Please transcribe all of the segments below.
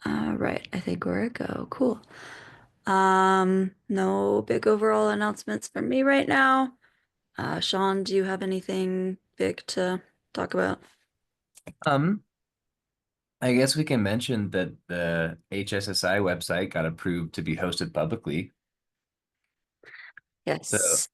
Right, I think we're a go. Cool. No big overall announcements from me right now. Sean, do you have anything big to talk about? Um, I guess we can mention that the HSSI website got approved to be hosted publicly. So Yes,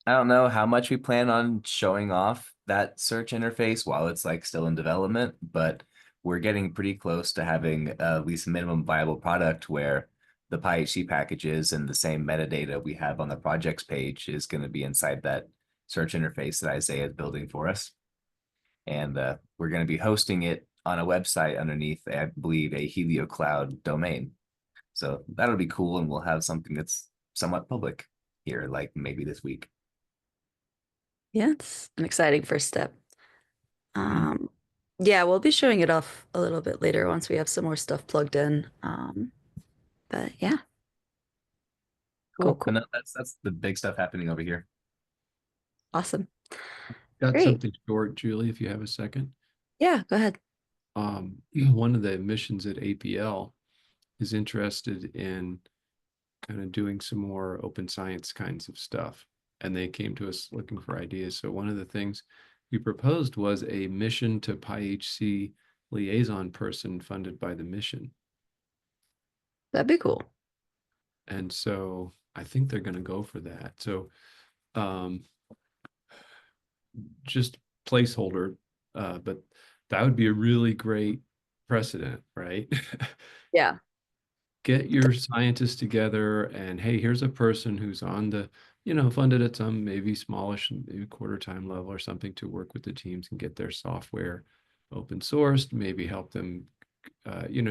I don't know how much we plan on showing off that search interface while it's like still in development, but we're getting pretty close to having at least a minimum viable product where the PyHC packages and the same metadata we have on the projects page is going to be inside that search interface that Isaiah is building for us. And we're going to be hosting it on a website underneath, I believe, a Helio Cloud domain. So that'll be cool, and we'll have something that's somewhat public here, like maybe this week. yeah, it's an exciting first step. Mhm. Um, yeah, we'll be showing it off a little bit later once we have some more stuff plugged in. But yeah, cool, Cool. cool, And that's the big stuff happening over here. awesome, Got great. something short, Julie, if you have a second. Yeah, go ahead. One of the missions at APL is interested in kind of doing some more open science kinds of stuff. And they came to us looking for ideas. So one of the things we proposed was a mission to PyHC liaison person funded by the mission. That'd be cool. And so I think they're going to go for that. So um, just placeholder, but that would be a really great precedent, right? Yeah, Get your scientists together and hey, here's a person who's on the, funded at some maybe smallish, maybe quarter time level or something to work with the teams and get their software open sourced, maybe help them,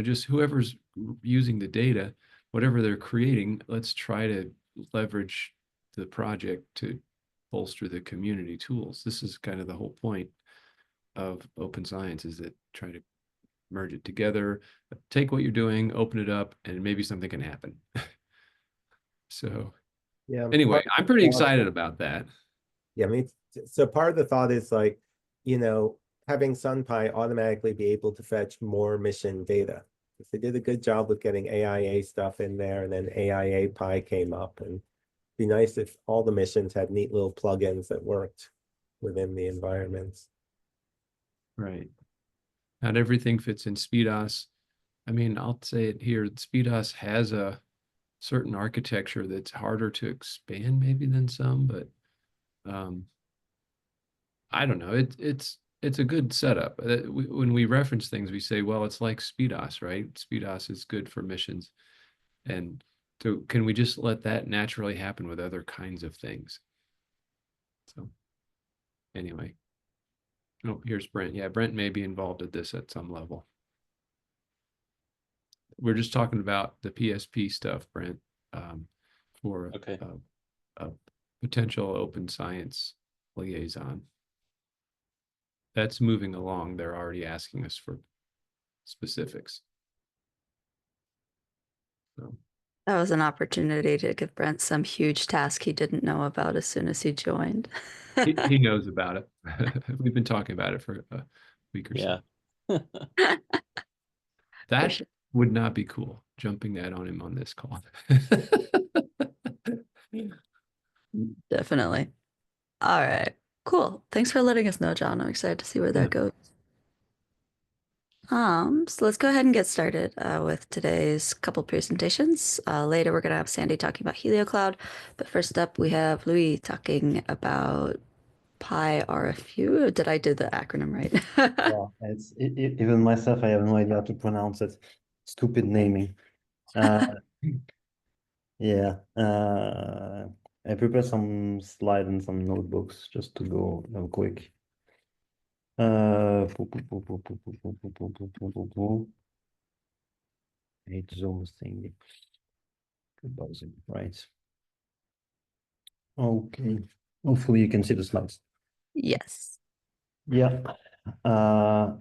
just whoever's using the data, whatever they're creating, let's try to leverage the project to bolster the community tools. This is kind of the whole point of open science is that try to merge it together, take what you're doing, open it up, and maybe something can happen. So Yeah, anyway, part I'm of the pretty thought, excited about that. yeah, so part of the thought is like, you know, having SunPy automatically be able to fetch more mission data. Because they did a good job with getting AIA stuff in there, and then AIA Pi came up, and it'd be nice if all the missions had neat little plugins that worked within the environments. Right. Not everything fits in SpeedOS. I mean, I'll say it here, SpeedOS has a certain architecture that's harder to expand maybe than some, but um, I don't know. It's a good setup. When we reference things, we say, well, it's like SpeedOS, right? SpeedOS is good for missions. And so can we just let that naturally happen with other kinds of things? So anyway. Oh, here's Brent. Yeah, Brent may be involved at this at some level. We're just talking about the PSP stuff, Brent, for Okay. a potential open science liaison. That's moving along. They're already asking us for specifics. So that was an opportunity to give Brent some huge task he didn't know about as soon as he joined. he knows about it. We've been talking about it for a week or so. Yeah. For That sure. would not be cool, jumping that on him on this call. Definitely. All right. Cool. Thanks for letting us know, John. I'm excited to see where Yeah. that goes. So let's go ahead and get started with today's couple presentations. Later, we're going to have Sandy talking about Helio Cloud, but first up, we have Louis talking about PyRFU. Did I do the acronym right? Yeah, even myself, I have no idea how to pronounce it. Stupid naming. Uh, yeah. I prepared some slides and some notebooks just to go real quick. Poo, poo, poo, poo, poo, poo, poo, poo, poo, poo, poo, poo, poo. I hate Zoom thing. Goodbye, Zoom. Right. Okay. Hopefully you can see the slides. Yes. Yeah.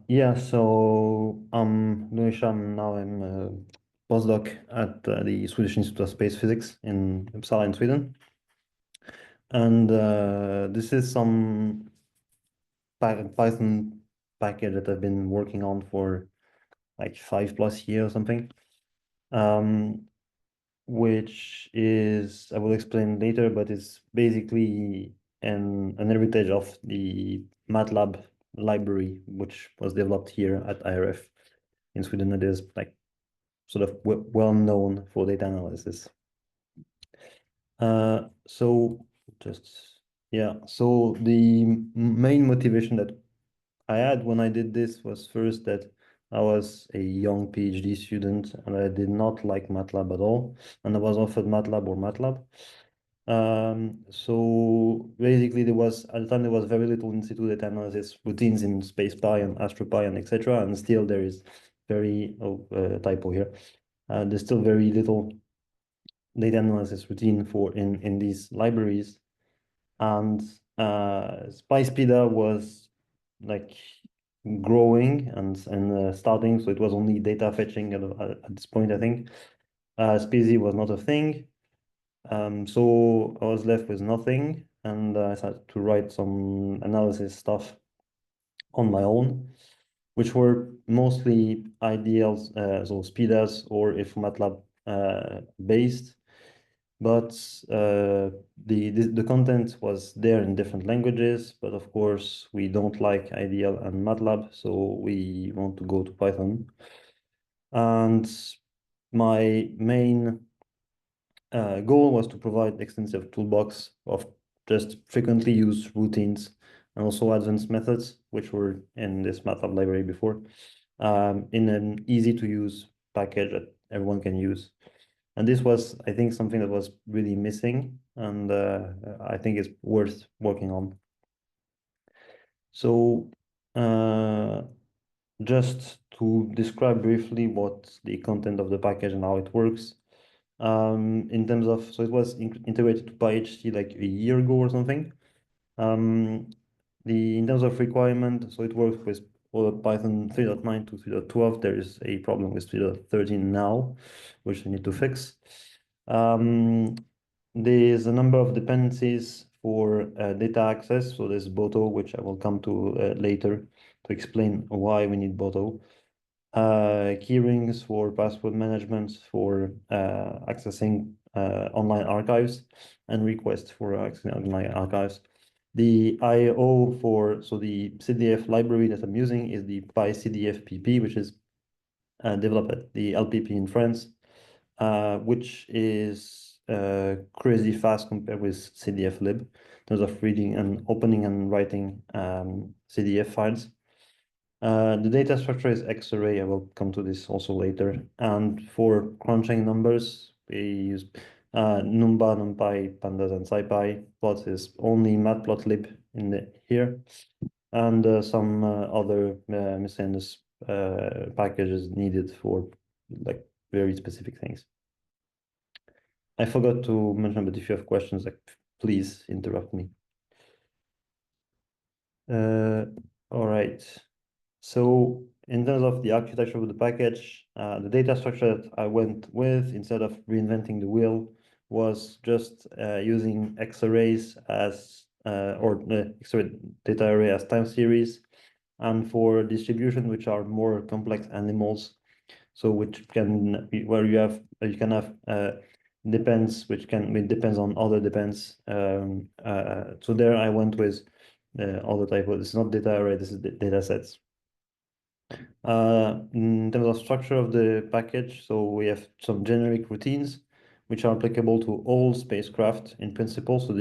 Yeah, so I'm now I'm a postdoc at the Swedish Institute of Space Physics in Uppsala in Sweden. And this is some Python package that I've been working on for like 5+ years or something. which is, I will explain later, but it's basically an heritage of the MATLAB library, which was developed here at IRF in Sweden. It is like sort of well known for data analysis. So just, yeah, so the main motivation that I had when I did this was first that I was a young PhD student and I did not like MATLAB at all. And I was offered MATLAB or MATLAB. So basically at the time there was very little in situ data analysis routines in SpacePy and AstroPy and etc. And still there is very, typo here. There's still very little data analysis routine in these libraries. And SpySpeeder was like growing and starting, so it was only data fetching at this point, I think. SPZ was not a thing, so I was left with nothing, and I started to write some analysis stuff on my own, which were mostly ideals, so speeders or if MATLAB based. But the content was there in different languages, but of course we don't like IDL and MATLAB, so we want to go to Python. And my main goal was to provide extensive toolbox of just frequently used routines and also advanced methods, which were in this MATLAB library before, in an easy to use package that everyone can use. And this was, I think, something that was really missing, and I think it's worth working on. So just to describe briefly what the content of the package and how it works. In terms of, so it was integrated to PyHC like a year ago or something. In terms of requirement, so it works with Python 3.9 to 3.12. There is a problem with 3.13 now, which I need to fix. There's a number of dependencies for data access. So there's Boto, which I will come to later to explain why we need Boto. Keyrings for password management for accessing online archives and requests for accessing online archives. The IO for, so the CDF library that I'm using is the PyCDF-PP, which is developed at the LPP in France, which is crazy fast compared with CDF-lib in terms of reading and opening and writing CDF files. The data structure is X-array. I will come to this also later. And for crunching numbers, we use NumPy, NumPy, Pandas, and SciPy. Plots is only Matplotlib in here, and some other miscellaneous packages needed for like very specific things. I forgot to mention, but if you have questions, like please interrupt me. All right. So in terms of the architecture of the package, the data structure that I went with instead of reinventing the wheel was just using X-arrays as X-array data array as time series, and for distribution, which are more complex animals, so which can be where you can have depends, which can it depends on other depends. So there I went with other type of, it's not data array, this is data sets. In terms of structure of the package, so we have some generic routines which are applicable to all spacecraft in principle. So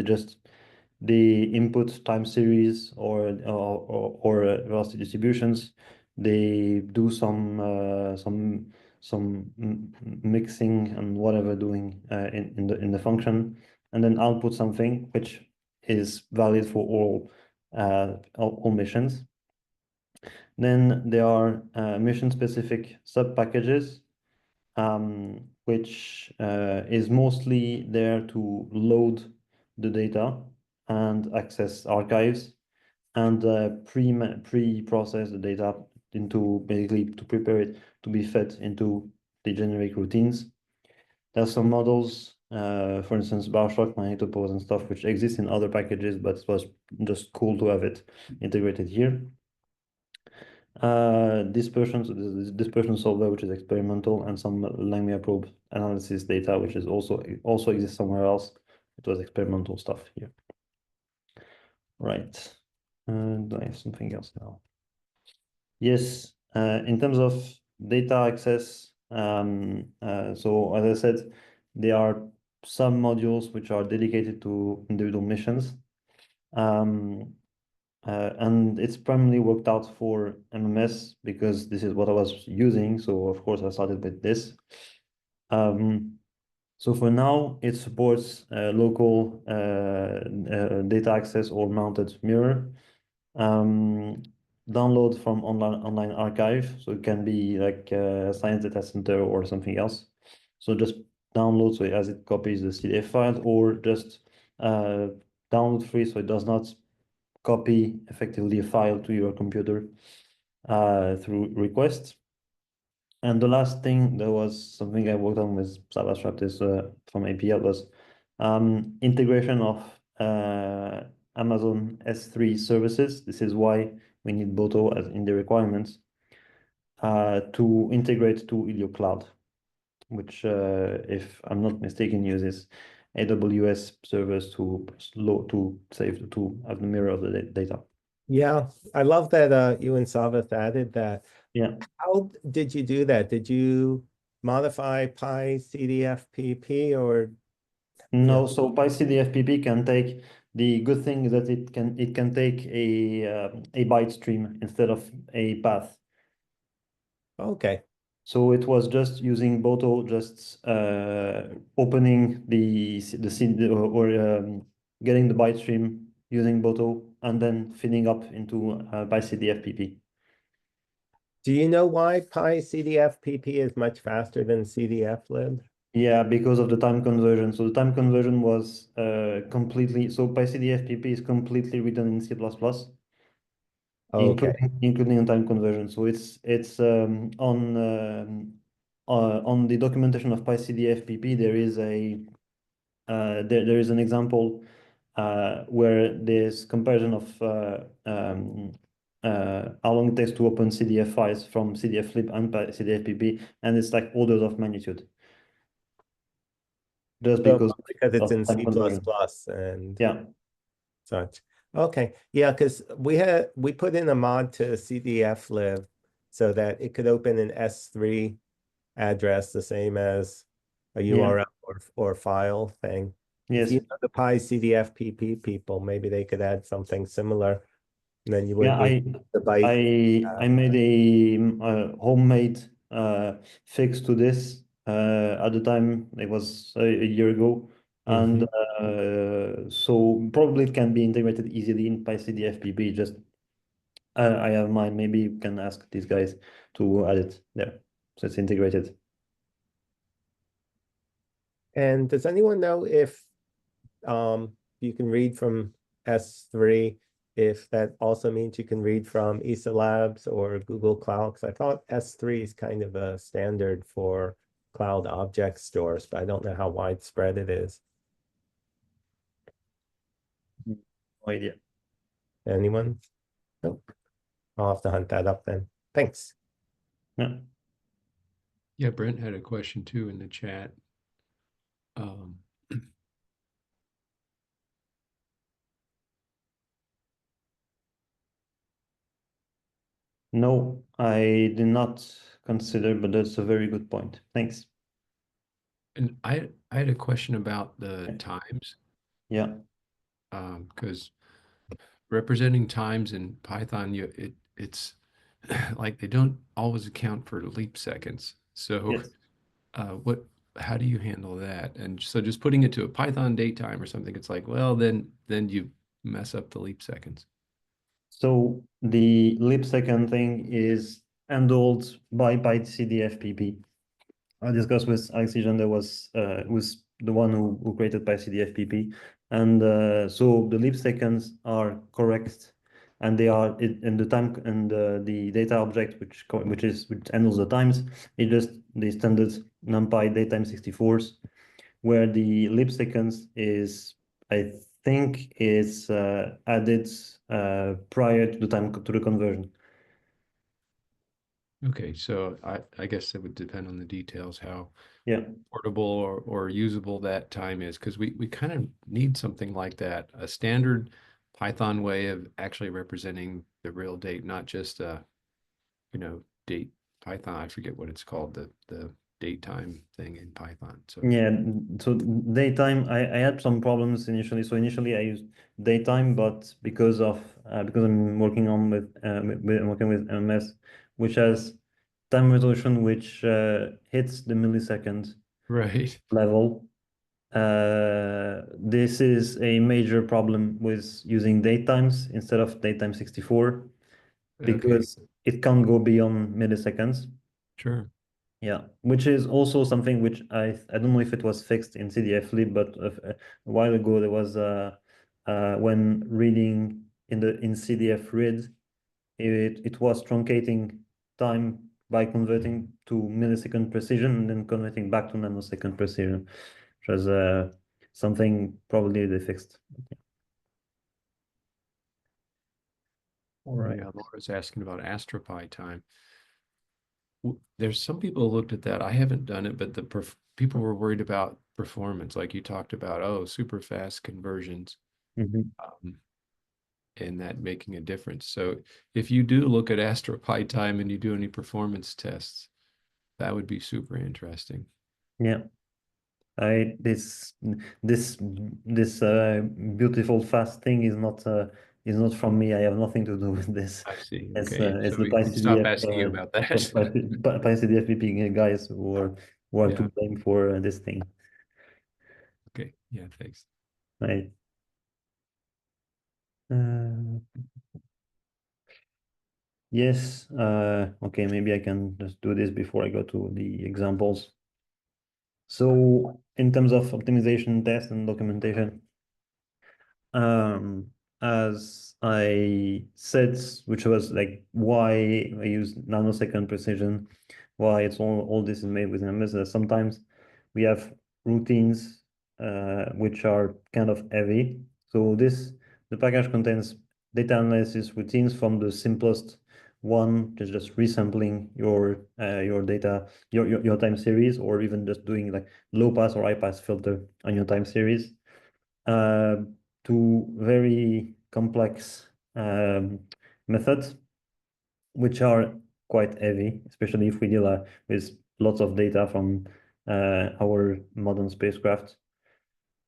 the input time series or velocity distributions. They do some mixing and whatever doing in the function, and then output something which is valid for all missions. Then there are mission-specific sub-packages, which is mostly there to load the data and access archives and pre-process the data into basically to prepare it to be fed into the generic routines. There are some models, for instance, Barshock, magnetopause and stuff, which exist in other packages, but it was just cool to have it integrated here. dispersion, so this dispersion solver, which is experimental, and some Langmuir probe analysis data, which is also exists somewhere else. It was experimental stuff here. Right. Do I have something else now? Yes. In terms of data access, so as I said, there are some modules which are dedicated to individual missions. And it's primarily worked out for MMS because this is what I was using. So of course I started with this. So for now, it supports local data access or mounted mirror. Download from online archive. So it can be like a Science Data Center or something else. So just download so as it copies the CDF file, or just download free so it does not copy effectively a file to your computer through request. And the last thing, that was something I worked on with Savaswap is from APL was integration of Amazon S3 services. This is why we need Boto as in the requirements to integrate to Ilio Cloud, which, if I'm not mistaken, uses AWS servers to save to have the mirror of the data. Yeah, I love that you and Savas added that. Yeah. How did you do that? Did you modify PyCDFPP or No, so PyCDFPP can take, the good thing is that it can take a byte stream instead of a path. okay. So it was just using Boto, just opening the CD or getting the byte stream using Boto and then feeding up into PyCDFPP. Do you know why PyCDFPP is much faster than CDFlib? Yeah, because of the time conversion. So the time conversion was completely, so PyCDFPP is completely written in C++, Okay. including on time conversion. So it's on the documentation of PyCDFPP, there is there is an example where there's comparison of how long it takes to open CDF files from CDFlib and CDFPP, and it's like orders of magnitude. Just So because it's of in time C++ conversion. and Yeah. such. Okay. Yeah, because we put in a mod to CDFlib so that it could open an S3 address the same as a URL or file thing. If Yes. you know the PyCDFPP people, maybe they could add something similar. And then you Yeah, wouldn't need the byte. I made a homemade fix to this at the time. It was a year ago, and so probably it can be integrated easily in PyCDFPP. Just I have mine. Maybe you can ask these guys to add it there, so it's integrated. And does anyone know if you can read from S3, if that also means you can read from ESA Labs or Google Cloud? Because I thought S3 is kind of a standard for cloud object stores, but I don't know how widespread it is. No idea. Anyone? Nope. I'll have to hunt that up then. Thanks. Yeah. Yeah, Brent had a question too in the chat. No, I did not consider, but that's a very good point. Thanks. And I had a question about the Yeah. times, Yeah. because representing times in Python, it's like they don't always account for leap seconds. So Yes. how do you handle that? And so just putting it to a Python date time or something, it's like, well, then you mess up the leap seconds. So the leap second thing is handled by PyCDFPP. I discussed with Alexis that was the one who created PyCDFPP, and so the leap seconds are correct, and they are in the time and the data object which handles the times. It just the standard NumPy datetime 64s, where the leap seconds is, I think, is added prior to the time to the conversion. Okay, so I guess it would depend on the details, how Yeah. portable or usable that time is, because we kind of need something like that, a standard Python way of actually representing the real date, not just date Python. I forget what it's called, the date time thing in Python. So Yeah, so daytime, I had some problems initially. So initially I used daytime, but because I'm working on working with MS, which has time resolution which hits the millisecond right. level. This is a major problem with using datetimes instead of datetime 64 Okay, because it can't go beyond milliseconds. sure. Yeah, which is also something which I don't know if it was fixed in CDF-lib, but a while ago there was when reading in CDF-read, it was truncating time by converting to millisecond precision and then converting back to nanosecond precision, which was something probably they fixed. All right. Yeah, Laura's asking about AstroPy time. There's some people who looked at that. I haven't done it, but people were worried about performance, like you talked about. Oh, super fast conversions, Mhm. um, and that making a difference. So if you do look at AstroPy time and you do any performance tests, that would be super interesting. Yeah. I this beautiful fast thing is not from me. I have nothing to do with this. I see. It's Okay, it's so the we can stop PyCDF asking you about that. PyCDF VP guys who are to Yeah. blame for this thing. Okay. Yeah. Thanks. Right. Uh, yes. Okay. Maybe I can just do this before I go to the examples. So in terms of optimization, test, and documentation. Um, as I said, which was like why I use nanosecond precision, why it's all this is made with MS. Sometimes we have routines which are kind of heavy. So the package contains data analysis routines from the simplest one, just resampling your data, your time series, or even just doing like low pass or high pass filter on your time series uh, to very complex methods, which are quite heavy, especially if we deal with lots of data from our modern spacecraft.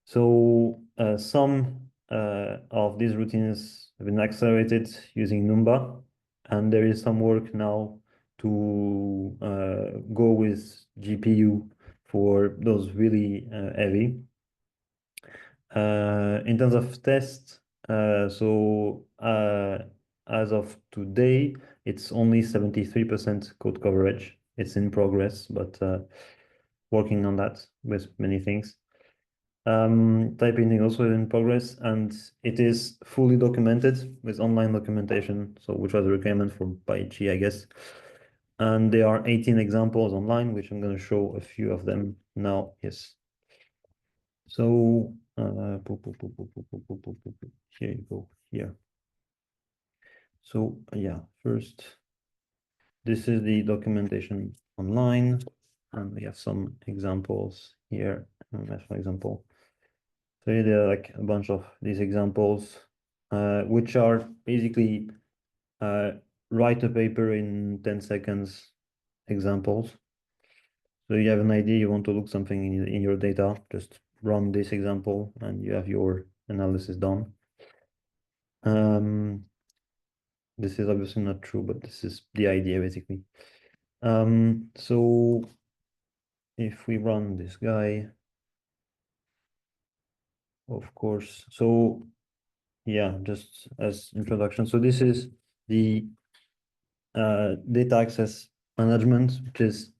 So some of these routines have been accelerated using Numba, and there is some work now to go with GPU for those really heavy. In terms of tests, as of today, it's only 73% code coverage. It's in progress, but working on that with many things. Type painting also in progress, and it is fully documented with online documentation, so which was a requirement for PyHC, I guess. And there are 18 examples online, which I'm going to show a few of them now. Yes. So here you go, here. So yeah, first, this is the documentation online, and we have some examples here. For example, so here there are like a bunch of these examples, which are basically write a paper in 10 seconds examples. So you have an idea, you want to look something in your data, just run this example and you have your analysis done. This is obviously not true, but this is the idea basically. So if we run this guy, of course, so yeah, just as introduction. So this is the data access management, which is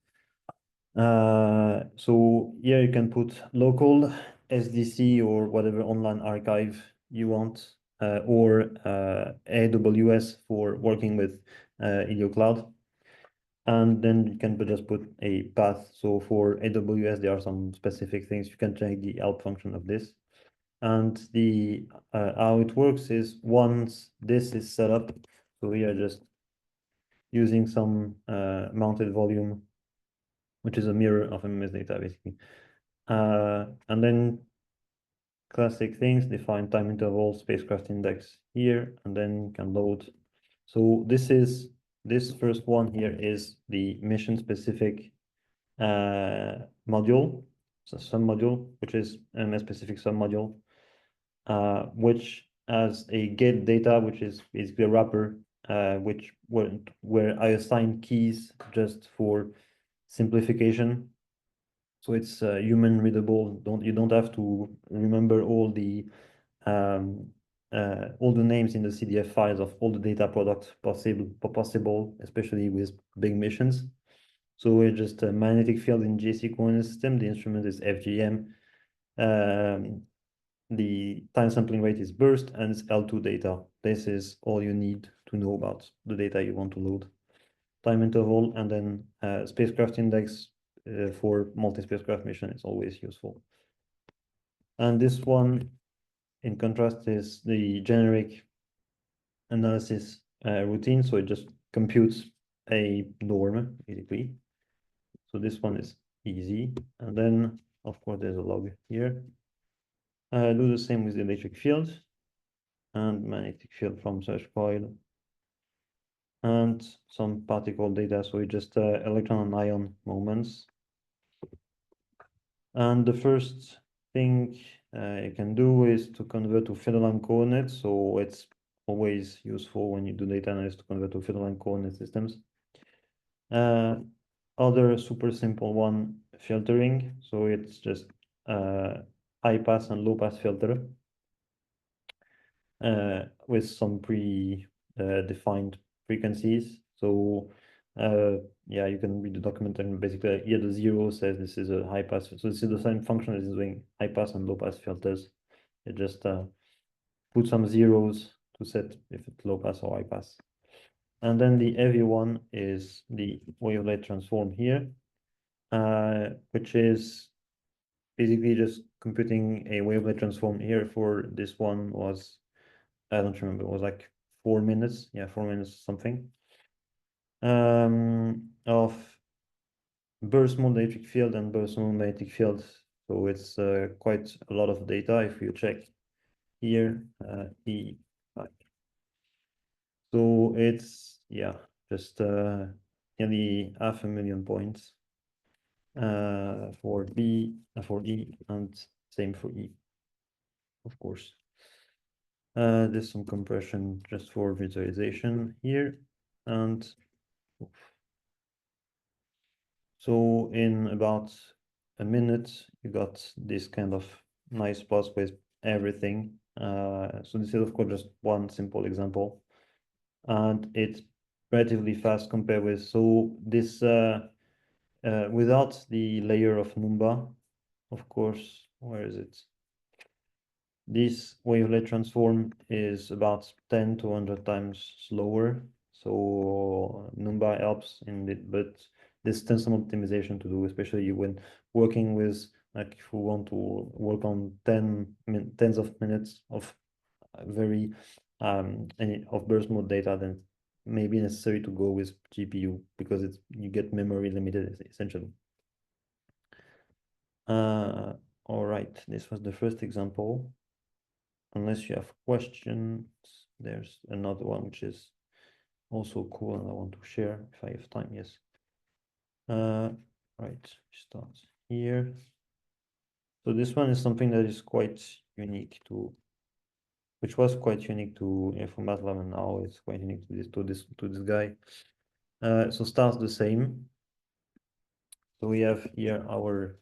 so here you can put local SDC or whatever online archive you want, or AWS for working with Helio Cloud. And then you can just put a path. So for AWS, there are some specific things. You can check the help function of this. And the how it works is once this is set up, so here just using some mounted volume, which is a mirror of MMS data, basically. And then classic things, define time interval, spacecraft index here, and then can load. So this first one here is the mission specific module, so submodule, which is MS specific submodule, which has a get data, which is basically a wrapper, where I assign keys just for simplification. So it's human readable. You don't have to remember all the names in the CDF files of all the data products possible, especially with big missions. So it's just a magnetic field in JC coordinate system. The instrument is FGM. The time sampling rate is burst, and it's L2 data. This is all you need to know about the data you want to load. Time interval, and then spacecraft index for multi-spacecraft mission is always useful. And this one, in contrast, is the generic analysis routine. So it just computes a norm, basically. So this one is easy. And then, of course, there's a log here. Do the same with the electric field and magnetic field from search coil. And some particle data, so it just electron and ion moments. And the first thing you can do is to convert to field line coordinates. So it's always useful when you do data analysis to convert to field line coordinate systems. Other super simple one, filtering. So it's just high pass and low pass filter with some defined frequencies. So yeah, you can read the document, and basically here the 0 says this is a high pass. So this is the same function as doing high pass and low pass filters. It just put some zeros to set if it's low pass or high pass. And then the heavy one is the wavelet transform here, which is basically just computing a wavelet transform here. For this one was, I don't remember, it was like 4 minutes. Yeah, 4 minutes something. Of burst mode electric field and burst mode magnetic field. So it's quite a lot of data if you check here. So it's, yeah, just nearly 500,000 points for E, and same for E, of course. There's some compression just for visualization here. And so in about a minute, you got this kind of nice plots with everything. So this is, of course, just one simple example. And it's relatively fast compared with, so this, without the layer of Numba, of course, where is it? This wavelet transform is about 10 to 100 times slower. So Numba helps in it, but there's still some optimization to do, especially when working with, like, if we want to work on tens of minutes of very of burst mode data, then maybe necessary to go with GPU because you get memory limited essentially. All right, this was the first example. Unless you have questions, there's another one which is also cool and I want to share if I have time. Yes. Right, start here. So this one is something that is quite unique to, which was quite unique to from MATLAB, and now it's quite unique to this guy. So starts the same. So we have here our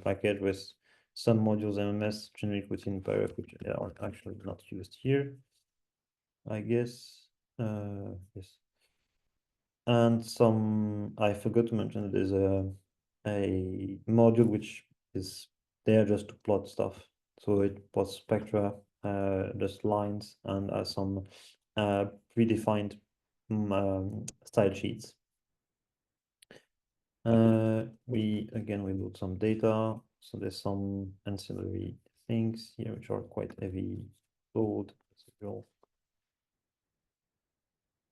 package with some modules MMS generic within PyRF, which are actually not used here, I guess. Yes. And some, I forgot to mention that there's a module which is there just to plot stuff. So it plots spectra, just lines, and some predefined style sheets. We load some data. So there's some ancillary things here which are quite heavy load.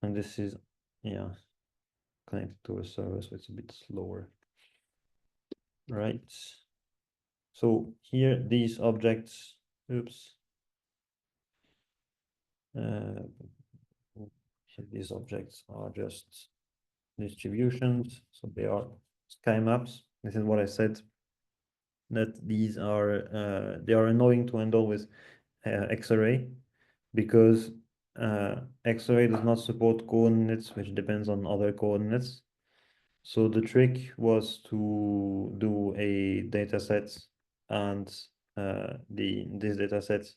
And this is, yeah, connected to a server, so it's a bit slower. Right. So here, these objects, oops. These objects are just distributions, so they are sky maps. This is what I said, that these are they are annoying to handle with X-array, because X-array does not support coordinates, which depends on other coordinates. So the trick was to do a data set, and this data set,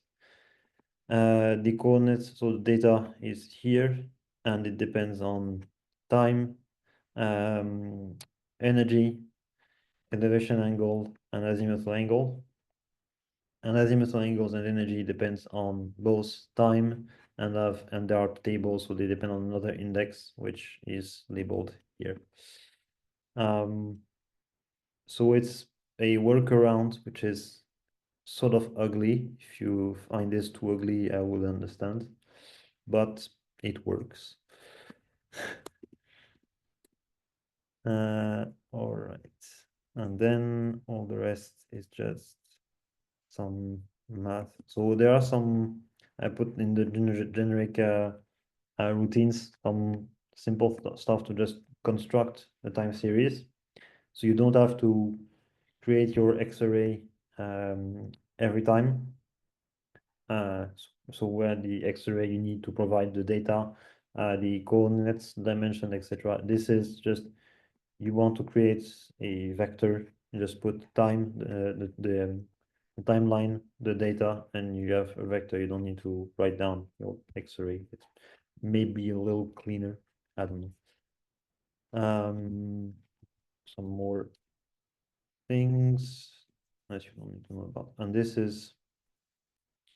the coordinates, so the data is here, and it depends on time, energy, elevation angle, and azimuthal angle. And azimuthal angles and energy depends on both time and there are tables, so they depend on another index, which is labeled here. So it's a workaround, which is sort of ugly. If you find this too ugly, I will understand, but it works. All right, and then all the rest is just some math. So there are some I put in the generic routines, some simple stuff to just construct a time series. So you don't have to create your X-array every time. So where the X-array, you need to provide the data, the coordinates, dimension, etc. This is just, you want to create a vector, you just put time, the timeline, the data, and you have a vector. You don't need to write down your X-array. It's maybe a little cleaner. I don't know. Some more things that you don't need to know about. And this is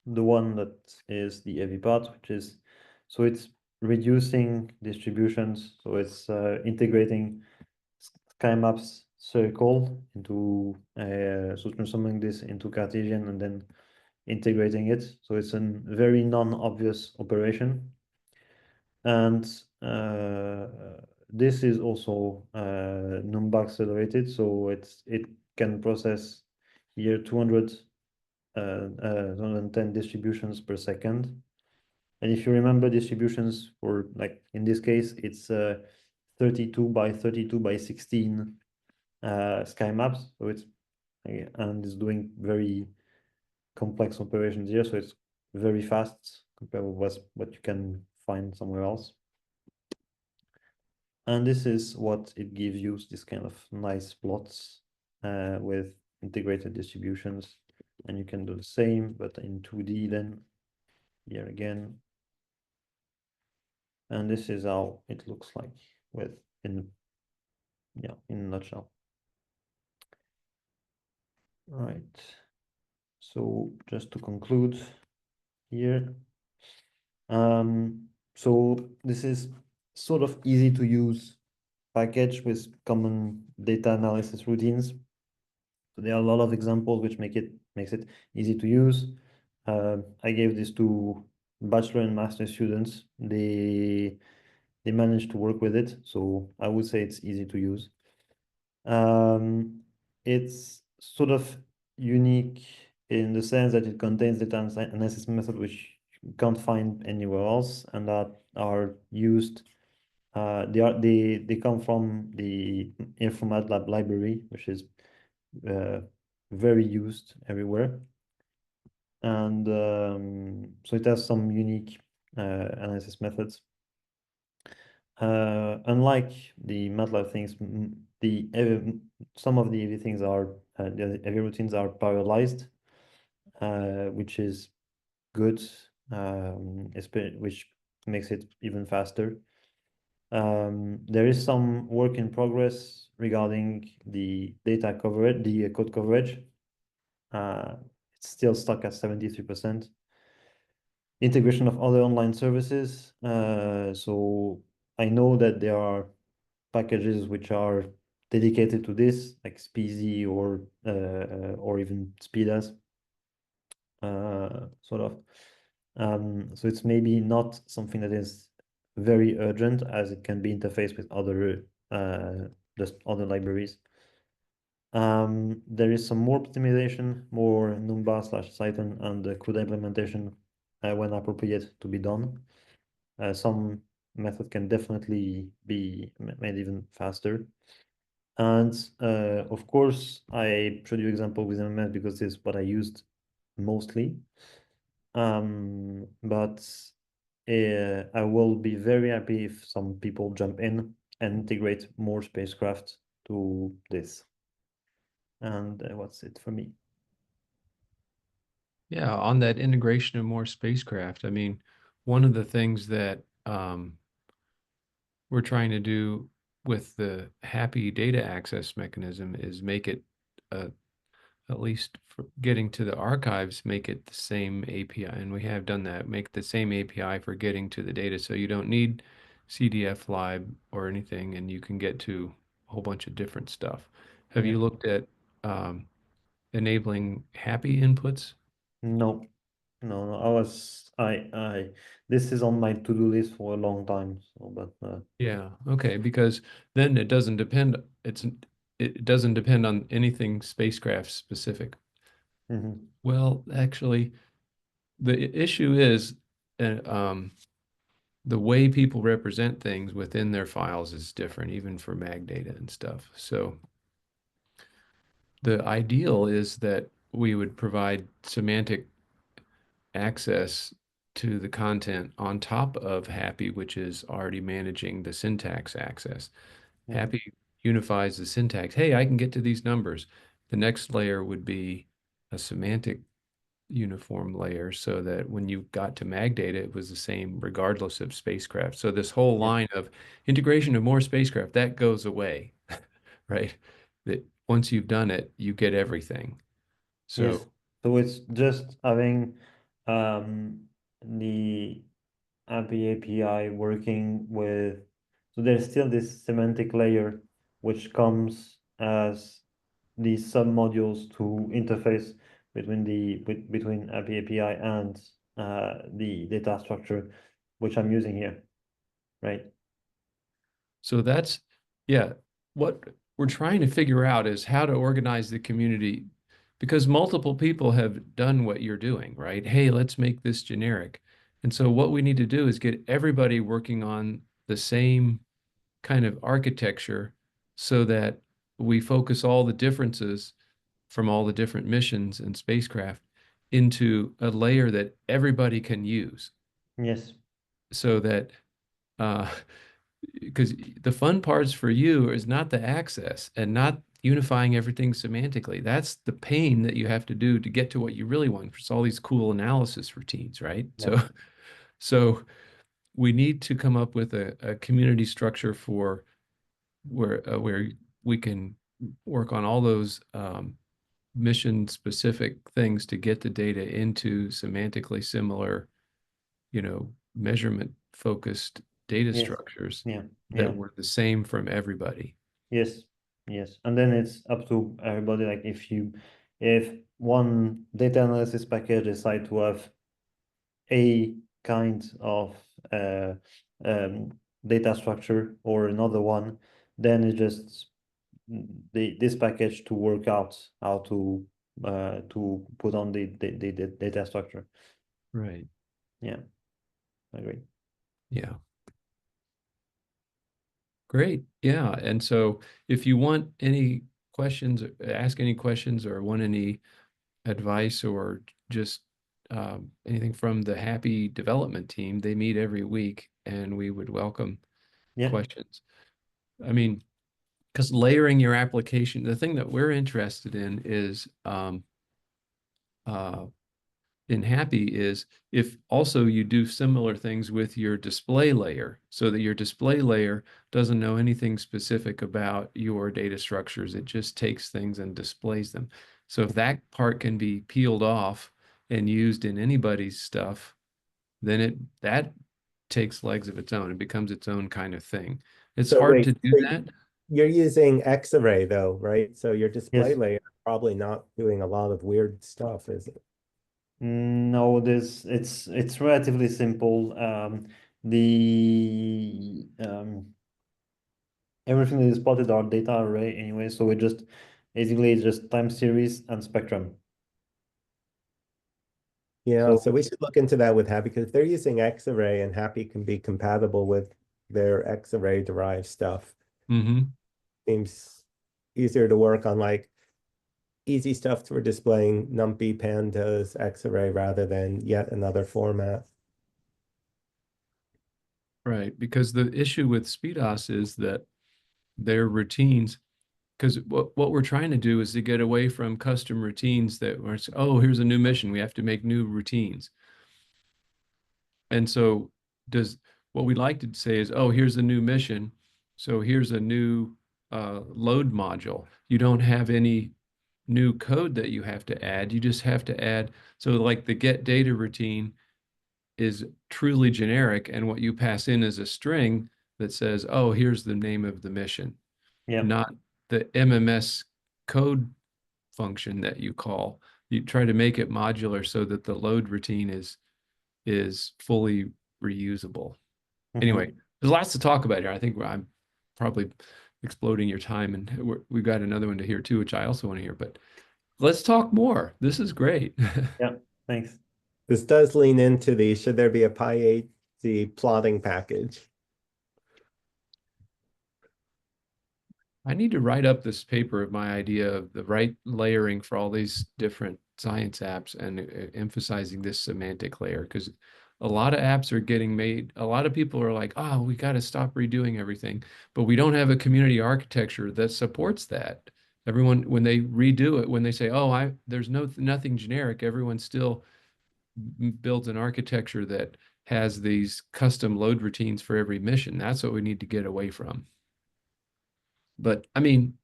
the one that is the heavy part, which is, so it's reducing distributions. So it's integrating sky maps circle into, so transforming this into Cartesian and then integrating it. So it's a very non-obvious operation. And this is also number accelerated, so it can process here 210 distributions per second. And if you remember distributions, for, like in this case, it's 32 by 32 by 16 sky maps. So it's, and it's doing very complex operations here, so it's very fast compared with what you can find somewhere else. And this is what it gives you, this kind of nice plots with integrated distributions. And you can do the same, but in 2D then, here again. And this is how it looks like in a nutshell. All right. So just to conclude here, so this is sort of easy to use package with common data analysis routines. So there are a lot of examples which makes it easy to use. I gave this to bachelor and master students. They managed to work with it, so I would say it's easy to use. It's sort of unique in the sense that it contains data analysis method which you can't find anywhere else, and that are used. They come from the InfoMatlab library, which is very used everywhere. And so it has some unique analysis methods. Unlike the MATLAB things, some of the heavy things are the heavy routines are parallelized, which is good, which makes it even faster. There is some work in progress regarding the data coverage, the code coverage. It's still stuck at 73%. Integration of other online services. So I know that there are packages which are dedicated to this, like Speezy or even Speedas, sort of. So it's maybe not something that is very urgent, as it can be interfaced with other just other libraries. There is some more optimization, more NumPy/Cython and the CUDA implementation when appropriate to be done. Some method can definitely be made even faster. And of course, I showed you example with MMS because this is what I used mostly. But I will be very happy if some people jump in and integrate more spacecraft to this. And what's it for me? Yeah, on that integration of more spacecraft, I mean, one of the things that we're trying to do with the happy data access mechanism is make it, at least for getting to the archives, make it the same API. And we have done that, make the same API for getting to the data. So you don't need CDF lib or anything, and you can get to a whole bunch of different stuff. Have Yeah. you looked at enabling happy inputs? No, no. This is on my to-do list for a long time. So, but Yeah, okay, because then it doesn't depend, it doesn't depend on anything spacecraft specific. mhm. Well, actually, the issue is the way people represent things within their files is different, even for mag data and stuff. So the ideal is that we would provide semantic access to the content on top of Happy, which is already managing the syntax access. Mhm. Happy unifies the syntax. Hey, I can get to these numbers. The next layer would be a semantic uniform layer so that when you got to mag data, it was the same regardless of spacecraft. So this whole Yeah. line of integration of more spacecraft, that goes away, right? That once you've done it, you get everything. Yes. So So it's just having the API working with, so there's still this semantic layer which comes as these submodules to interface between API and the data structure which I'm using here, right? So that's, yeah, what we're trying to figure out is how to organize the community because multiple people have done what you're doing, right? Hey, let's make this generic. And so what we need to do is get everybody working on the same kind of architecture so that we focus all the differences from all the different missions and spacecraft into a layer that everybody can use Yes. so that uh, because the fun parts for you is not the access and not unifying everything semantically. That's the pain that you have to do to get to what you really want. It's all these cool analysis routines, right? Yep. So we need to come up with a community structure for where we can work on all those mission specific things to get the data into semantically similar, measurement focused data Yes. structures Yeah. Yeah. that were the same from everybody. Yes. Yes. And then it's up to everybody. Like if one data analysis package decide to have a kind of uh, um, data structure or another one, then it just this package to work out how to put on the data structure. Right. Yeah, I agree. Yeah. Great. Yeah. And so if you want any questions, ask any questions or want any advice or just anything from the Happy development team, they meet every week and we would welcome Yeah. questions. I mean, because layering your application, the thing that we're interested in is uh, in Happy is if also you do similar things with your display layer so that your display layer doesn't know anything specific about your data structures. It just takes things and displays them. So if that part can be peeled off and used in anybody's stuff, then that takes legs of its own. It becomes its own kind of thing. It's So hard wait, to do so that. you're using X-ray though, right? So your display Yes. layer probably not doing a lot of weird stuff, is it? No, it's relatively simple. The everything that is plotted are data array anyway, so we just basically it's just time series and spectrum. Yeah, so we should look into that with Happy, because if they're using X-array and Happy can be compatible with their X-array derived stuff, seems easier to work on, like easy stuff for displaying NumPy, Pandas, X-array rather than yet another format. Right, because the issue with SpeedOS is that their routines, because what we're trying to do is to get away from custom routines that were, oh, here's a new mission, we have to make new routines. And so what we like to say is, oh, here's a new mission, so here's a new load module. You don't have any new code that you have to add. You just have to add, so like the get data routine is truly generic, and what you pass in is a string that says, oh, here's the name of the mission, Yeah. not the MMS code function that you call. You try to make it modular so that the load routine is fully reusable. Anyway, there's lots to talk about here. I think I'm probably exploding your time, and we've got another one to hear too, which I also want to hear, but let's talk more. This is great. Yeah, thanks. This does lean into the, should there be a PyHC plotting package? I need to write up this paper of my idea of the right layering for all these different science apps and emphasizing this semantic layer, because a lot of apps are getting made. A lot of people are like, oh, we got to stop redoing everything, but we don't have a community architecture that supports that. Everyone, when they redo it, when they say, oh, there's nothing generic, everyone still builds an architecture that has these custom load routines for every mission. That's what we need to get away from. But I mean,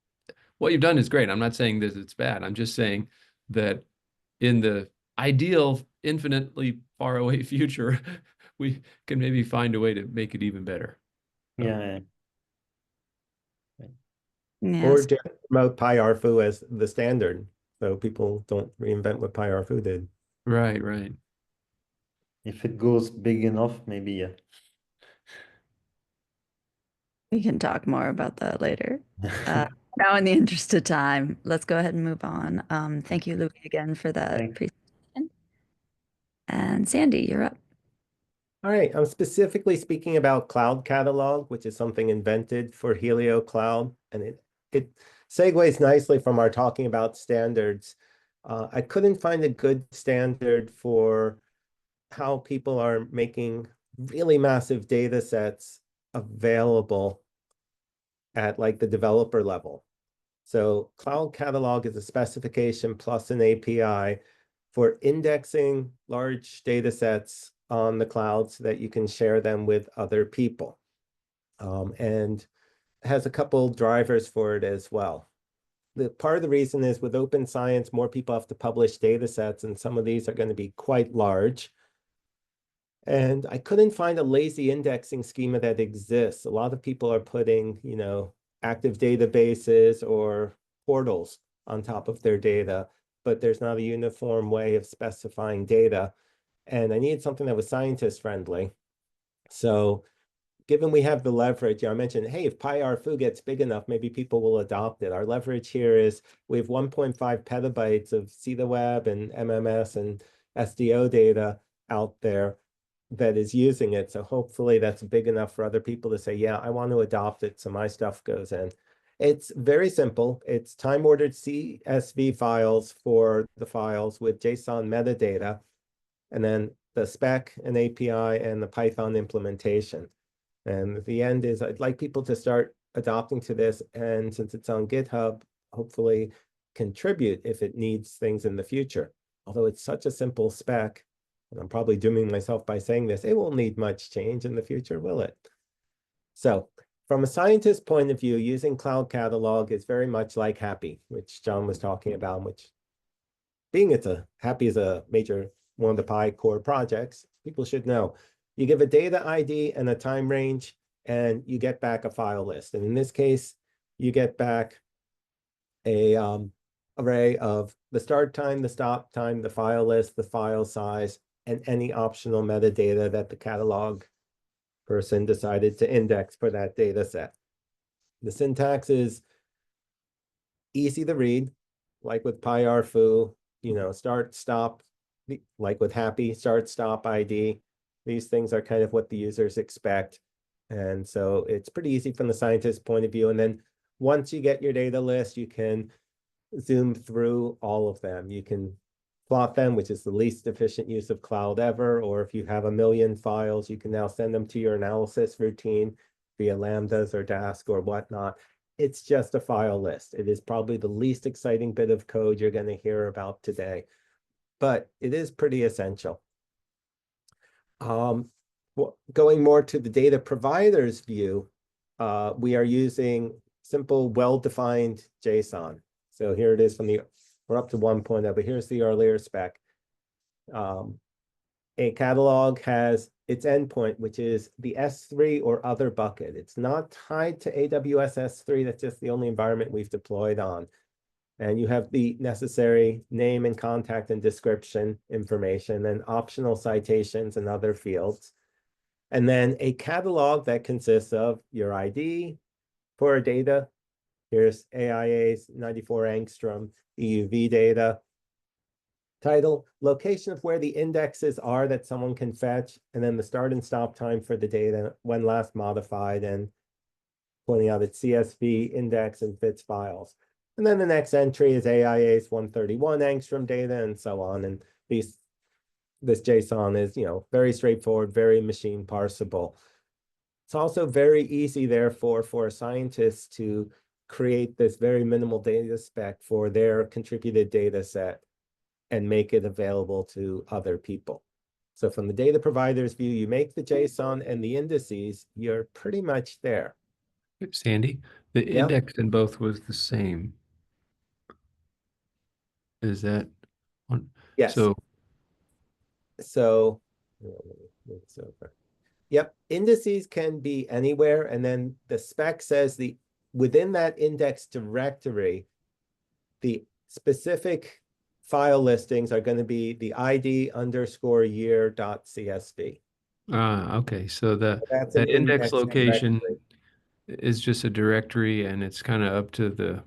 what you've done is great. I'm not saying that it's bad. I'm just saying that in the ideal, infinitely far away future, we can maybe find a way to make it even better. Yeah. Or Yes. just promote PyRFU as the standard, so people don't reinvent what PyRFU did. Right, right. If it goes big enough, maybe, yeah. We can talk more about that later. Now, in the interest of time, let's go ahead and move on. Thank you, Louis, again for that Thanks. presentation. And Sandy, you're up. All right, I'm specifically speaking about Cloud Catalog, which is something invented for Helio Cloud, and it segues nicely from our talking about standards. I couldn't find a good standard for how people are making really massive data sets available at like the developer level. So Cloud Catalog is a specification plus an API for indexing large data sets on the cloud so that you can share them with other people. And has a couple drivers for it as well. Part of the reason is with open science, more people have to publish data sets, and some of these are going to be quite large. And I couldn't find a lazy indexing schema that exists. A lot of people are putting, active databases or portals on top of their data, but there's not a uniform way of specifying data. And I needed something that was scientist friendly. So given we have the leverage, I mentioned, hey, if PyRFU gets big enough, maybe people will adopt it. Our leverage here is we have 1.5 petabytes of See the Web and MMS and SDO data out there that is using it. So hopefully that's big enough for other people to say, yeah, I want to adopt it, so my stuff goes in. It's very simple. It's time-ordered CSV files for the files with JSON metadata, and then the spec and API and the Python implementation. And the end is I'd like people to start adopting to this, and since it's on GitHub, hopefully contribute if it needs things in the future. Although it's such a simple spec, and I'm probably dooming myself by saying this, it won't need much change in the future, will it? So from a scientist point of view, using Cloud Catalog is very much like Happy, which John was talking about, which being Happy is a major one of the Pi core projects, people should know. You give a data ID and a time range, and you get back a file list. And in this case, you get back a array of the start time, the stop time, the file list, the file size, and any optional metadata that the catalog person decided to index for that data set. The syntax is easy to read, like with PyRFU, start, stop, like with happy, start, stop ID. These things are kind of what the users expect. And so it's pretty easy from the scientist's point of view. And then once you get your data list, you can zoom through all of them. You can plot them, which is the least efficient use of cloud ever. Or if you have a million files, you can now send them to your analysis routine via Lambdas or Dask or whatnot. It's just a file list. It is probably the least exciting bit of code you're going to hear about today, but it is pretty essential. Going more to the data provider's view, we are using simple, well-defined JSON. So here it is we're up to 1.0, but here's the earlier spec. A catalog has its endpoint, which is the S3 or other bucket. It's not tied to AWS S3. That's just the only environment we've deployed on. And you have the necessary name and contact and description information, and optional citations and other fields. And then a catalog that consists of your ID for data. Here's AIA's 94 angstrom EUV data. Title, location of where the indexes are that someone can fetch, and then the start and stop time for the data when last modified, and pointing out its CSV index and fits files. And then the next entry is AIA's 131 angstrom data, and so on. And this JSON is, very straightforward, very machine parsable. It's also very easy, therefore, for a scientist to create this very minimal data spec for their contributed data set and make it available to other people. So from the data provider's view, you make the JSON and the indices, you're pretty much there. Sandy, the Yeah. index in both was the same. Is that one? Yes. So yep, indices can be anywhere, and then the spec says within that index directory, the specific file listings are going to be the ID_year.csv. Okay. So That's an that index location directory. is just a directory, and it's kind of up to the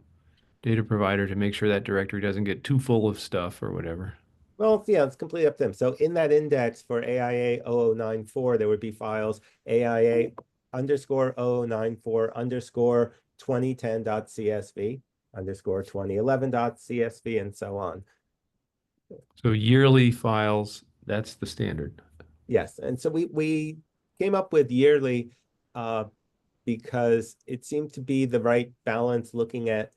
data provider to make sure that directory doesn't get too full of stuff or whatever. Well, yeah, it's completely up to them. So in that index for AIA 0094, there would be files AIA_0094_2010.csv, _2011.csv, and so on. So yearly files, that's the standard. Yes, and so we came up with yearly because it seemed to be the right balance, looking at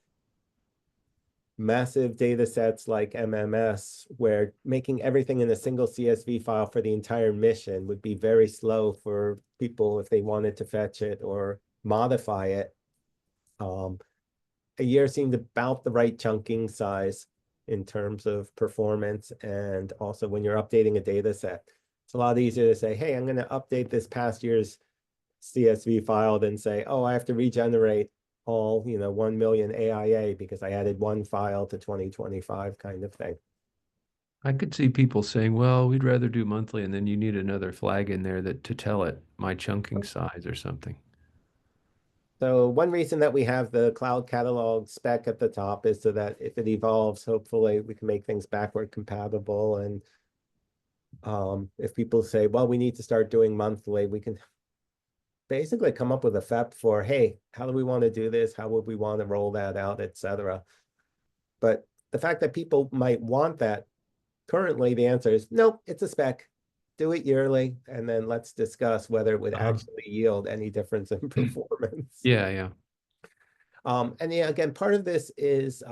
massive data sets like MMS, where making everything in a single CSV file for the entire mission would be very slow for people if they wanted to fetch it or modify it. A year seemed about the right chunking size in terms of performance, and also when you're updating a data set. It's a lot easier to say, hey, I'm going to update this past year's CSV file than say, oh, I have to regenerate all 1 million AIA because I added one file to 2025 kind of thing. I could see people saying, well, we'd rather do monthly, and then you need another flag in there to tell it my chunking size or something. So one reason that we have the cloud catalog spec at the top is so that if it evolves, hopefully we can make things backward compatible. And if people say, well, we need to start doing monthly, we can basically come up with a FEP for, hey, how do we want to do this? How would we want to roll that out, etc. But the fact that people might want that, currently the answer is, nope, it's a spec. Do it yearly, and then let's discuss whether it would actually yield any difference in performance. Yeah. And yeah, again, part of this is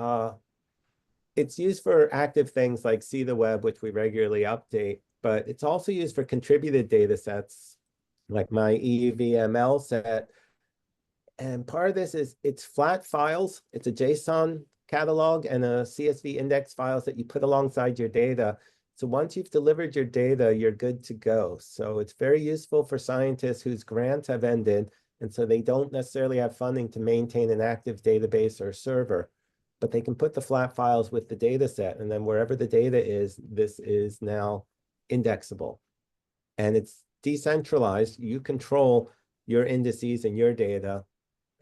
it's used for active things like See the Web, which we regularly update, but it's also used for contributed data sets like my EUVML set. And part of this is it's flat files. It's a JSON catalog and a CSV index files that you put alongside your data. So once you've delivered your data, you're good to go. So it's very useful for scientists whose grants have ended, and so they don't necessarily have funding to maintain an active database or server, but they can put the flat files with the data set, and then wherever the data is, this is now indexable. And it's decentralized. You control your indices and your data,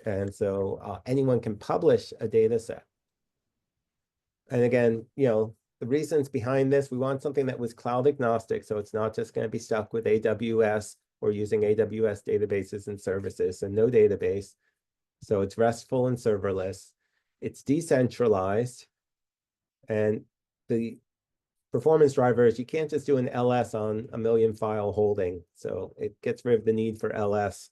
And so anyone can publish a data set. And again, the reasons behind this, we want something that was cloud agnostic. So it's not just going to be stuck with AWS or using AWS databases and services and no database. So it's RESTful and serverless. It's decentralized. And the performance driver is you can't just do an LS on a million file holding. So it gets rid of the need for LS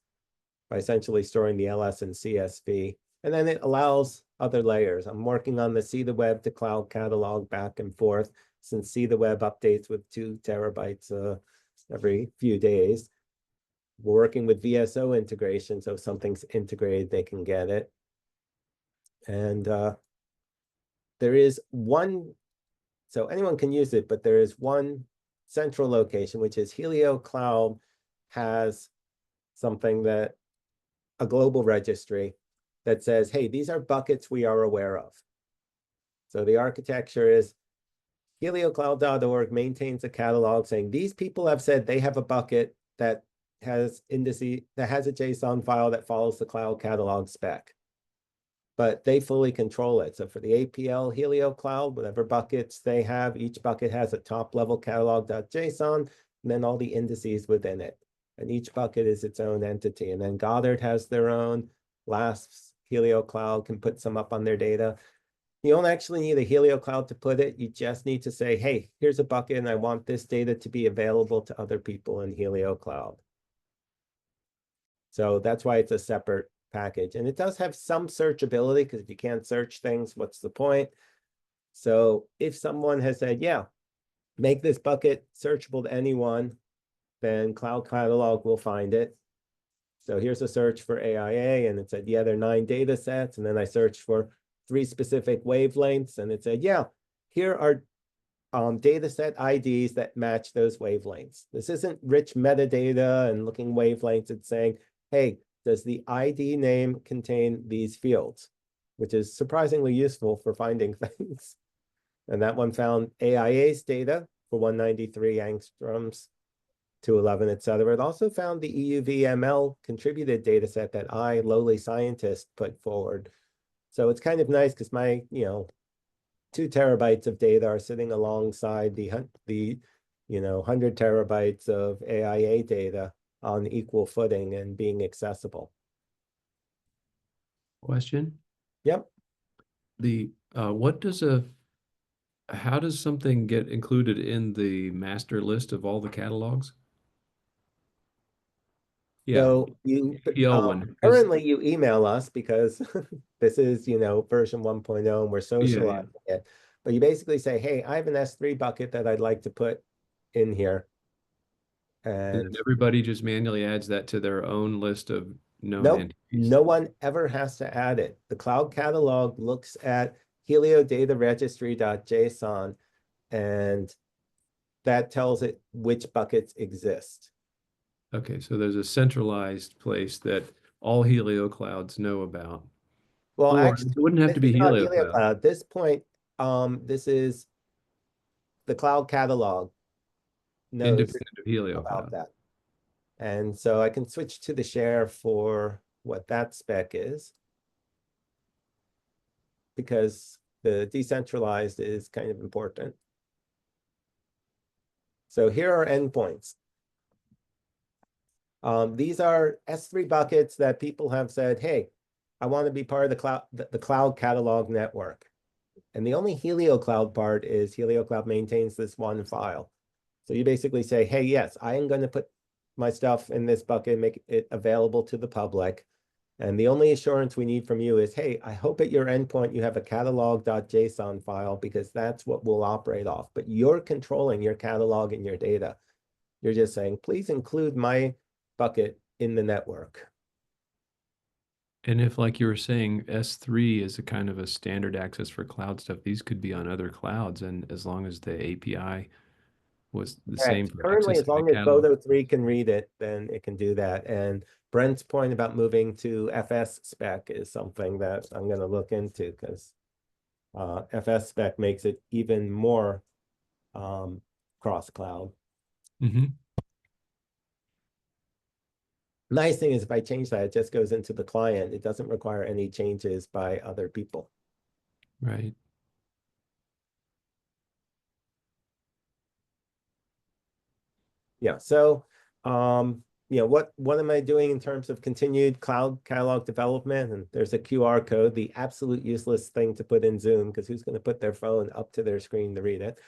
by essentially storing the LS in CSV. And then it allows other layers. I'm working on the see the web to cloud catalog back and forth, since see the web updates with 2 terabytes every few days. We're working with VSO integration, so if something's integrated, they can get it. And there is one, so anyone can use it, but there is one central location, which is Helio Cloud has something that, a global registry that says, hey, these are buckets we are aware of. So the architecture is heliocloud.org maintains a catalog saying these people have said they have a bucket that has indices, that has a JSON file that follows the cloud catalog spec. But they fully control it. So for the APL Helio Cloud, whatever buckets they have, each bucket has a top level catalog.json, and then all the indices within it. And each bucket is its own entity. And then Goddard has their own. Last Helio Cloud can put some up on their data. You don't actually need a Helio Cloud to put it. You just need to say, hey, here's a bucket and I want this data to be available to other people in Helio Cloud. So that's why it's a separate package. And it does have some searchability, because if you can't search things, what's the point? So if someone has said, yeah, make this bucket searchable to anyone, then Cloud Catalog will find it. So here's a search for AIA, and it said, yeah, there are 9 data sets. And then I searched for 3 specific wavelengths, and it said, yeah, here are data set IDs that match those wavelengths. This isn't rich metadata and looking wavelengths. It's saying, hey, does the ID name contain these fields? Which is surprisingly useful for finding things. And that one found AIA's data for 193 angstroms, 211, et cetera. It also found the EUV-ML contributed data set that I, lowly scientist, put forward. So it's kind of nice because my, 2 terabytes of data are sitting alongside the 100 terabytes of AIA data on equal footing and being accessible. Question? Yep. How does something get included in the master list of all the catalogs? Yeah, So you one. currently you email us because this is, version 1.0 and we're socializing it. But you basically say, hey, I have an S3 bucket that I'd like to put in here. And everybody just manually adds that to their own list of known entities. No one ever has to add it. The cloud catalog looks at Helio data registry.json, and that tells it which buckets exist. Okay, so there's a centralized place that all Helio clouds know about. Well, Or actually, it wouldn't have to be it's not Helio Cloud. At this point, this is the cloud catalog knows Independent of Helio about Cloud. that. And so I can switch to the share for what that spec is, because the decentralized is kind of important. So here are endpoints. These are S3 buckets that people have said, hey, I want to be part of the cloud catalog network. And the only Helio Cloud part is Helio Cloud maintains this one file. So you basically say, hey, yes, I am going to put my stuff in this bucket and make it available to the public. And the only assurance we need from you is, hey, I hope at your endpoint you have a catalog.json file, because that's what we'll operate off. But you're controlling your catalog and your data. You're just saying, please include my bucket in the network. And if, like you were saying, S3 is a kind of a standard access for cloud stuff, these could be on other clouds. And as long as the API was the same for currently, as accessing long the as catalog. Photo 3 can read it, then it can do that. And Brent's point about moving to FS spec is something that I'm going to look into, because FS spec makes it even more cross cloud. Mm-hmm. Nice thing is if I change that, it just goes into the client. It doesn't require any changes by other people. Right. Yeah. So, what am I doing in terms of continued cloud catalog development? And there's a QR code, the absolute useless thing to put in Zoom, because who's going to put their phone up to their screen to read it?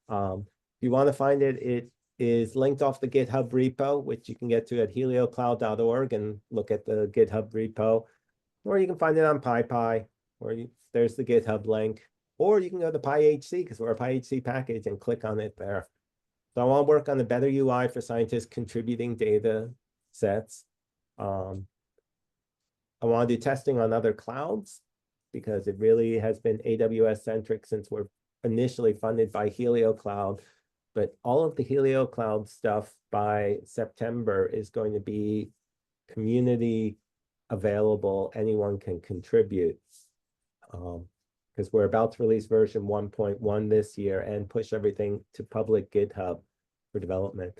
If you want to find it, it is linked off the GitHub repo, which you can get to at heliocloud.org and look at the GitHub repo, or you can find it on PyPy, there's the GitHub link, or you can go to PyHC because we're a PyHC package and click on it there. So I want to work on a better UI for scientists contributing data sets. I want to do testing on other clouds because it really has been AWS centric since we're initially funded by Helio Cloud. But all of the Helio Cloud stuff by September is going to be community available. Anyone can contribute. Because we're about to release version 1.1 this year and push everything to public GitHub for development.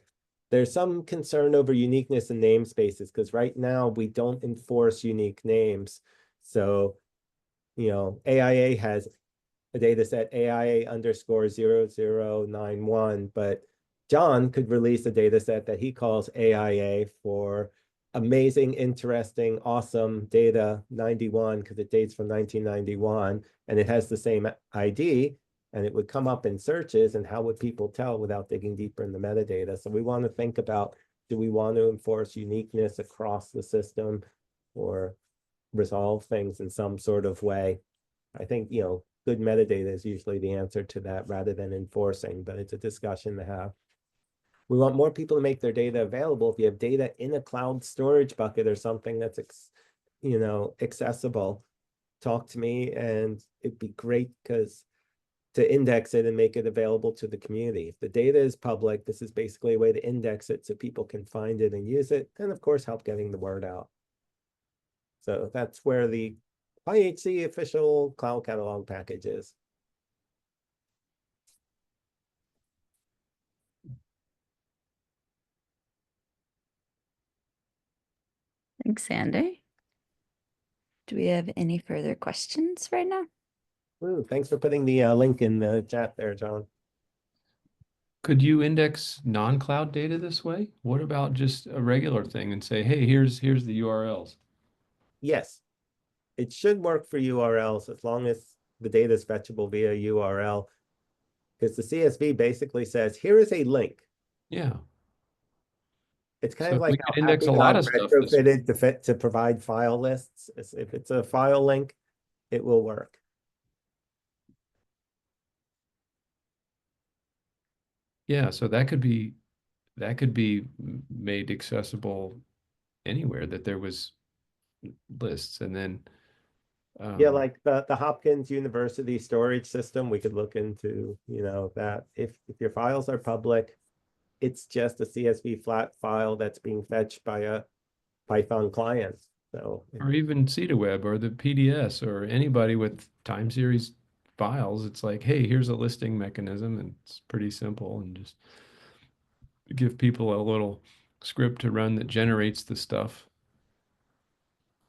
There's some concern over uniqueness in namespaces because right now we don't enforce unique names. So, AIA has a data set AIA_0091, but John could release a data set that he calls AIA for amazing, interesting, awesome data 91 because it dates from 1991 and it has the same ID and it would come up in searches, and how would people tell without digging deeper in the metadata? So we want to think about, do we want to enforce uniqueness across the system or resolve things in some sort of way? I think, good metadata is usually the answer to that rather than enforcing, but it's a discussion to have. We want more people to make their data available. If you have data in a cloud storage bucket or something that's, accessible, talk to me, and it'd be great because to index it and make it available to the community. If the data is public, this is basically a way to index it so people can find it and use it, and of course, help getting the word out. So that's where the PyHC official cloud catalog package is. Thanks, Sandy. Do we have any further questions right now? Ooh, thanks for putting the link in the chat there, John. Could you index non-cloud data this way? What about just a regular thing and say, hey, here's the URLs? Yes, it should work for URLs as long as the data is fetchable via URL, because the CSV basically says, here is a link. Yeah. It's kind So of if we like could how index a Happy lot got of stuff this way. retrofitted to provide file lists. If it's a file link, it will work. Yeah, so that could be made accessible anywhere that there was lists, and then Yeah, like the Hopkins University storage system, we could look into, that if your files are public, it's just a CSV flat file that's being fetched by a Python client. So or even CETA or the PDS or anybody with time series files, it's like, hey, here's a listing mechanism, and it's pretty simple, and just give people a little script to run that generates the stuff,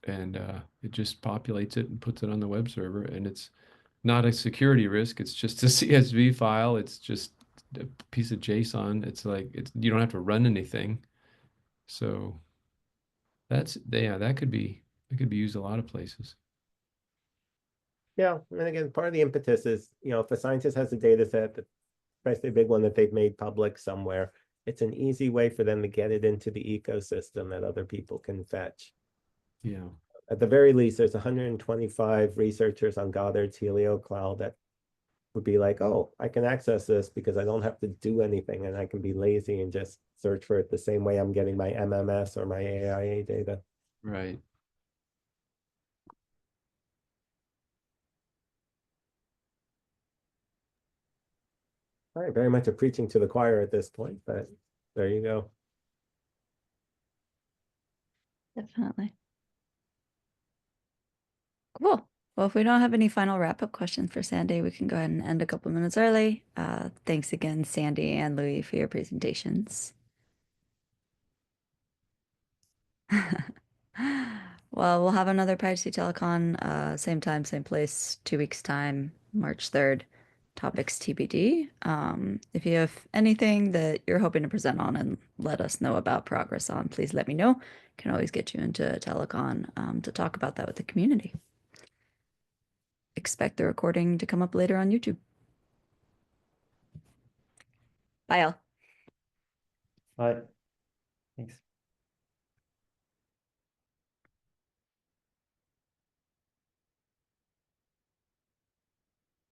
and it just populates it and puts it on the web server, and it's not a security risk. It's just a CSV file. It's just a piece of JSON. It's like you don't have to run anything. So that could be used a lot of places. yeah, and again, part of the impetus is, if a scientist has a data set, especially a big one that they've made public somewhere, it's an easy way for them to get it into the ecosystem that other people can fetch. Yeah. At the very least, there's 125 researchers on Goddard's Helio Cloud that would be like, oh, I can access this because I don't have to do anything and I can be lazy and just search for it the same way I'm getting my MMS or my AIA data. Right. All right, very much a preaching to the choir at this point, but there you go. Definitely. Cool. Well, if we don't have any final wrap-up questions for Sandy, we can go ahead and end a couple minutes early. Thanks again, Sandy and Louis, for your presentations. Well, we'll have another PyHC Telecon, same time, same place, 2 weeks time, March 3rd. Topics TBD. If you have anything that you're hoping to present on and let us know about progress on, please let me know. Can always get you into Telecon to talk about that with the community. Expect the recording to come up later on YouTube. Bye, all. Bye. Thanks.